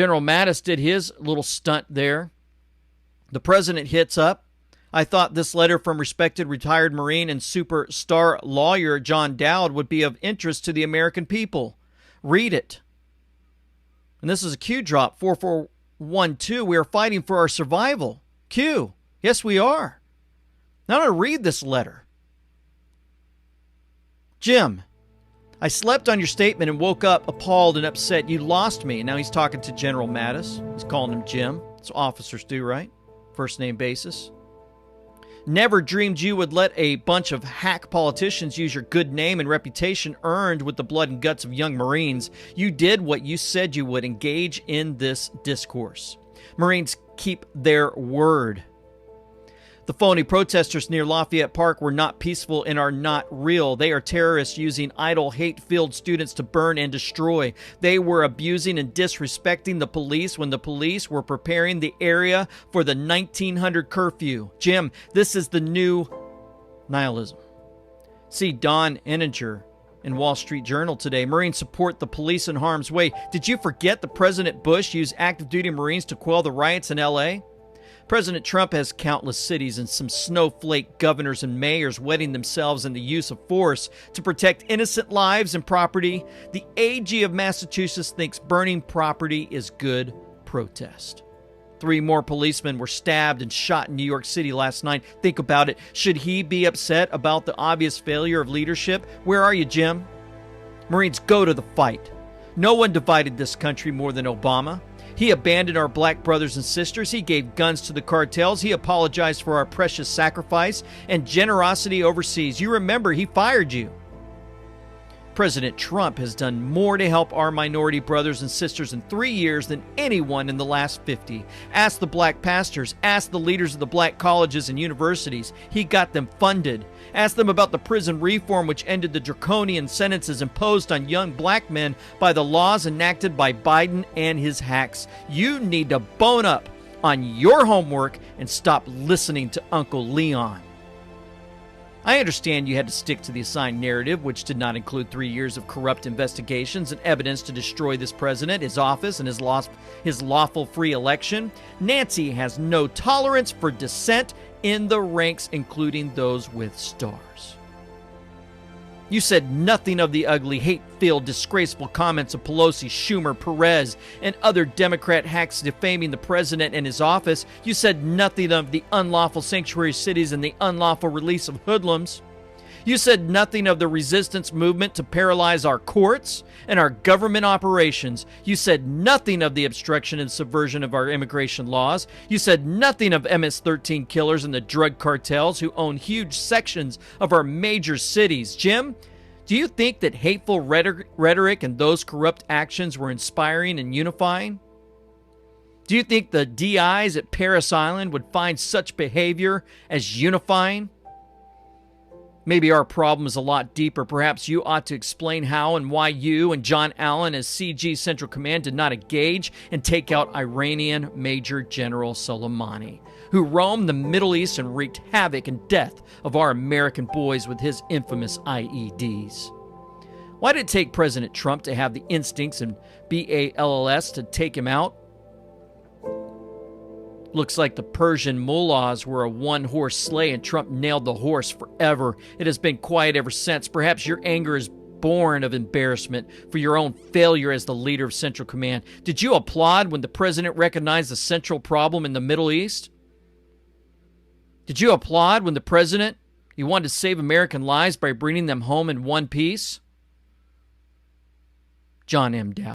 General Mattis did his little stunt there. The president hits up. I thought this letter from respected retired Marine and superstar lawyer John Dowd would be of interest to the American people. Read it. And this is a Q drop, 4412. We are fighting for our survival. Q. Yes, we are. Now I'm going to read this letter. Jim, I slept on your statement and woke up appalled and upset. You lost me. Now he's talking to General Mattis. He's calling him Jim. That's what officers do, right? First name basis. Never dreamed you would let a bunch of hack politicians use your good name and reputation earned with the blood and guts of young Marines. You did what you said you would, engage in this discourse. Marines keep their word. The phony protesters near Lafayette Park were not peaceful and are not real. They are terrorists using idle, hate-filled students to burn and destroy. They were abusing and disrespecting the police when the police were preparing the area for the 1900 curfew. Jim, this is the new nihilism. See Don Enninger in Wall Street Journal today. Marines support the police in harm's way. Did you forget that President Bush used active duty Marines to quell the riots in L.A.? President Trump has countless cities and some snowflake governors and mayors wedding themselves in the use of force to protect innocent lives and property. The AG of Massachusetts thinks burning property is good protest. 3 more policemen were stabbed and shot in New York City last night. Think about it. Should he be upset about the obvious failure of leadership? Where are you, Jim? Marines, go to the fight. No one divided this country more than Obama. He abandoned our black brothers and sisters. He gave guns to the cartels. He apologized for our precious sacrifice and generosity overseas. You remember, he fired you. President Trump has done more to help our minority brothers and sisters in 3 years than anyone in the last 50. Ask the black pastors. Ask the leaders of the black colleges and universities. He got them funded. Ask them about the prison reform which ended the draconian sentences imposed on young black men by the laws enacted by Biden and his hacks. You need to bone up on your homework and stop listening to Uncle Leon. I understand you had to stick to the assigned narrative, which did not include 3 years of corrupt investigations and evidence to destroy this president, his office, and his lawful free election. Nancy has no tolerance for dissent in the ranks, including those with stars. You said nothing of the ugly, hate-filled, disgraceful comments of Pelosi, Schumer, Perez, and other Democrat hacks defaming the president and his office. You said nothing of the unlawful sanctuary cities and the unlawful release of hoodlums. You said nothing of the resistance movement to paralyze our courts and our government operations. You said nothing of the obstruction and subversion of our immigration laws. You said nothing of MS-13 killers and the drug cartels who own huge sections of our major cities. Jim, do you think that hateful rhetoric and those corrupt actions were inspiring and unifying? Do you think the DIs at Parris Island would find such behavior as unifying? Maybe our problem is a lot deeper. Perhaps you ought to explain how and why you and John Allen as CG Central Command did not engage and take out Iranian Major General Soleimani, who roamed the Middle East and wreaked havoc and death of our American boys with his infamous IEDs. Why did it take President Trump to have the instincts and BALLS to take him out? Looks like the Persian mullahs were a one-horse sleigh and Trump nailed the horse forever. It has been quiet ever since. Perhaps your anger is born of embarrassment for your own failure as the leader of Central Command. Did you applaud when the president recognized the central problem in the Middle East? Did you applaud when the president, he wanted to save American lives by bringing them home in one piece? John M. Dowd.